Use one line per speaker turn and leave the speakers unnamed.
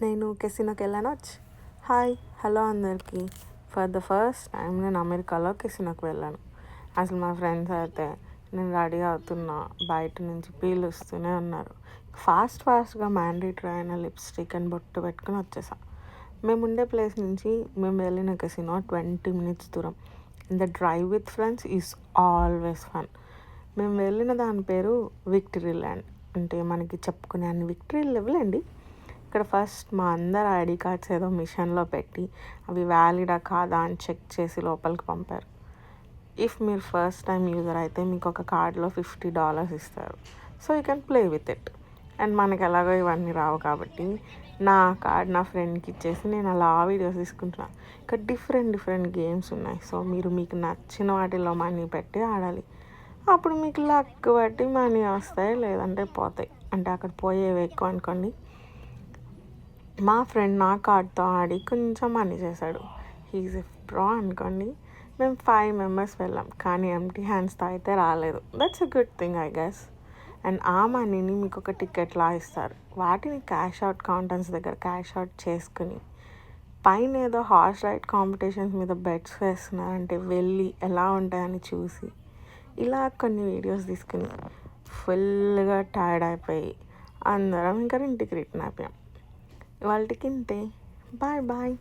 నేను కెసినోకి వెళ్ళాను. Hi hello అందరికీ. ఫర్ ద ఫస్ట్ టైం నేను అమెరికాలో కెసినోకి వెళ్ళాను. అసలు మా ఫ్రెండ్స్ అయితే నేను రెడీ అవుతున్నా బయట నుంచి పీలుస్తూనే ఉన్నారు. ఫాస్ట్గా మ్యాండేటరీ అయిన లిప్స్టిక్ అండ్ బొట్టు పెట్టుకుని వచ్చేసాం. మేము ఉండే ప్లేస్ నుంచి మేము వెళ్ళిన కెసినో 20 minutes దూరం. The drive with friends is always fun. మేము వెళ్ళిన దాని పేరు విక్టరీ ల్యాండ్. అంటే మనకి చెప్పుకునే అన్ని విక్టరీ లేవులేండి. ఇక్కడ ఫస్ట్ మా అందరు ఐడి కార్డ్స్ ఏదో మిషన్లో పెట్టి అవి వ్యాలిడా కాదా అని చెక్ చేసి లోపలికి పంపారు. ఇఫ్ మీరు ఫస్ట్ టైం యూజర్ అయితే మీకు ఒక కార్డ్లో $50 ఇస్తారు. So you can play with it. And మనకి ఎలాగో ఇవన్నీ రావు కాబట్టి నా కార్డ్ నా ఫ్రెండ్కి ఇచ్చేసి నేను అలా వీడియోస్ తీసుకుంటున్నాను. ఇక్కడ డిఫరెంట్ గేమ్స్ ఉన్నాయి. సో మీరు మీకు నచ్చిన వాటిలో మనీ పెట్టి ఆడాలి. అప్పుడు మీకు లక్ బట్టి మనీ వస్తాయి, లేదంటే పోతాయి. అంటే అక్కడ పోయేవి ఎక్కువ అనుకోండి. మా ఫ్రెండ్ నా కార్డ్తో ఆడి కొంచెం మనీ చేశాడు. హీఈస్ ఎ ప్రో అనుకోండి. మేము 5 members వెళ్ళాం, కానీ ఎంప్టీ హ్యాండ్స్తో అయితే రాలేదు. That's a good thing I guess. And ఆ మనీని మీకు ఒక టికెట్లా ఇస్తారు. వాటిని క్యాష్ అవుట్ కౌంటర్స్ దగ్గర క్యాష్ అవుట్ చేసుకుని పైన ఏదో హార్స్ రైడ్ కాంపిటీషన్స్ మీద బెట్స్ వేస్తున్నారంటే వెళ్ళి ఎలా ఉంటాయని చూసి ఇలా కొన్ని వీడియోస్ తీసుకుని ఫుల్గా టైర్డ్ అయిపోయి అందరం ఇంకా ఇంటికి రిటర్న్ అయిపోయాం. వాళ్ళకి ఇంతే. బాయ్.